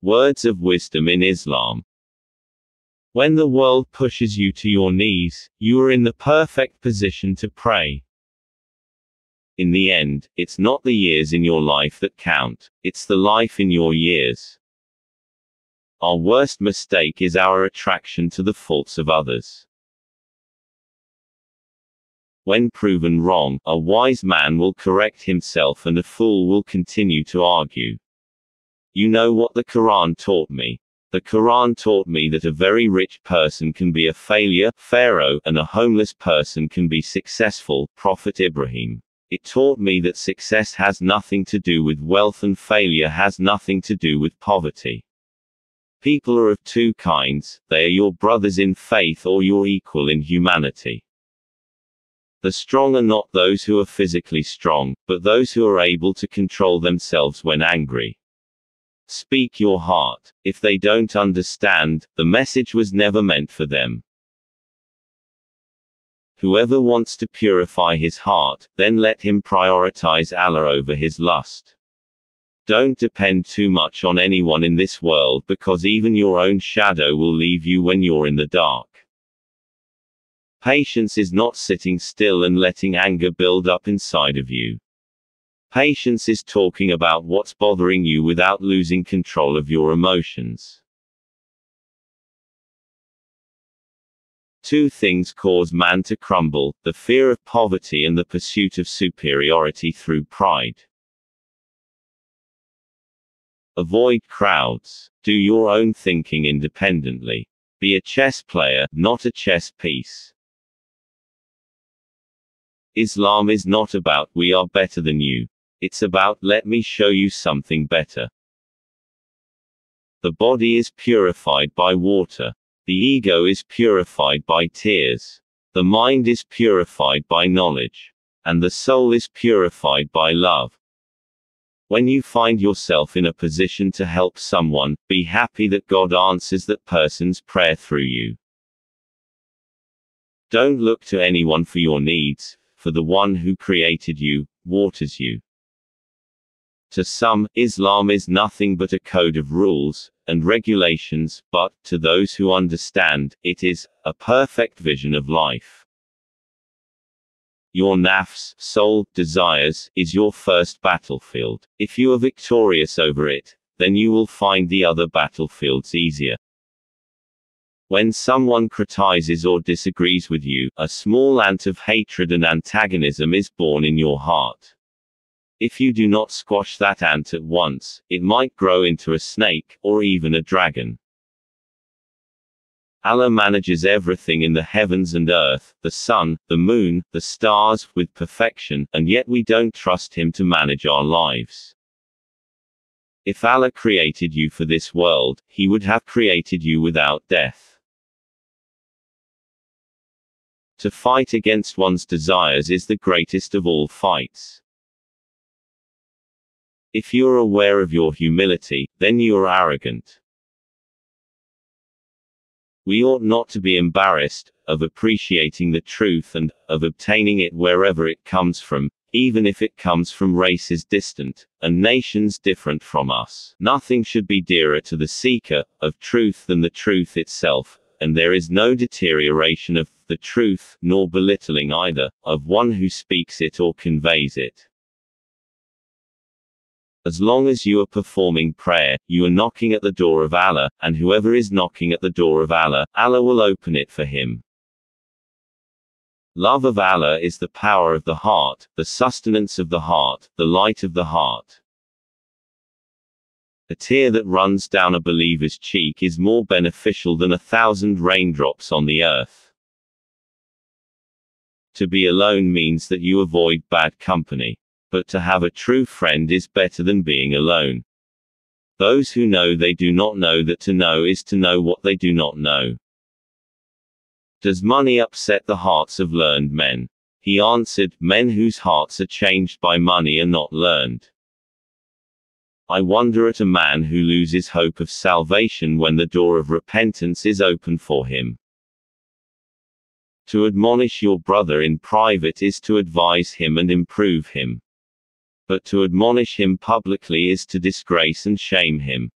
Words of wisdom in Islam. When the world pushes you to your knees, you are in the perfect position to pray. In the end, it's not the years in your life that count, it's the life in your years. Our worst mistake is our attraction to the faults of others. When proven wrong, a wise man will correct himself and a fool will continue to argue. You know what the Quran taught me? The Quran taught me that a very rich person can be a failure, Pharaoh, and a homeless person can be successful, Prophet Ibrahim. It taught me that success has nothing to do with wealth and failure has nothing to do with poverty. People are of two kinds, they are your brothers in faith or your equal in humanity. The strong are not those who are physically strong, but those who are able to control themselves when angry. Speak your heart. If they don't understand, the message was never meant for them. Whoever wants to purify his heart, then let him prioritize Allah over his lust. Don't depend too much on anyone in this world because even your own shadow will leave you when you're in the dark. Patience is not sitting still and letting anger build up inside of you. Patience is talking about what's bothering you without losing control of your emotions. Two things cause man to crumble, the fear of poverty and the pursuit of superiority through pride. Avoid crowds. Do your own thinking independently. Be a chess player, not a chess piece. Islam is not about we are better than you. It's about let me show you something better. The body is purified by water. The ego is purified by tears. The mind is purified by knowledge. And the soul is purified by love. When you find yourself in a position to help someone, be happy that God answers that person's prayer through you. Don't look to anyone for your needs, for the one who created you, waters you. To some, Islam is nothing but a code of rules and regulations, but, to those who understand, it is a perfect vision of life. Your nafs, soul, desires, is your first battlefield. If you are victorious over it, then you will find the other battlefields easier. When someone criticizes or disagrees with you, a small ant of hatred and antagonism is born in your heart. If you do not squash that ant at once, it might grow into a snake, or even a dragon. Allah manages everything in the heavens and earth, the sun, the moon, the stars, with perfection, and yet we don't trust Him to manage our lives. If Allah created you for this world, He would have created you without death. To fight against one's desires is the greatest of all fights. If you are aware of your humility, then you are arrogant. We ought not to be embarrassed of appreciating the truth and of obtaining it wherever it comes from, even if it comes from races distant and nations different from us. Nothing should be dearer to the seeker of truth than the truth itself, and there is no deterioration of the truth, nor belittling either, of one who speaks it or conveys it. As long as you are performing prayer, you are knocking at the door of Allah, and whoever is knocking at the door of Allah, Allah will open it for him. Love of Allah is the power of the heart, the sustenance of the heart, the light of the heart. A tear that runs down a believer's cheek is more beneficial than 1,000 raindrops on the earth. To be alone means that you avoid bad company. But to have a true friend is better than being alone. Those who know they do not know that to know is to know what they do not know. Does money upset the hearts of learned men? He answered, men whose hearts are changed by money are not learned. I wonder at a man who loses hope of salvation when the door of repentance is open for him. To admonish your brother in private is to advise him and improve him. But to admonish him publicly is to disgrace and shame him.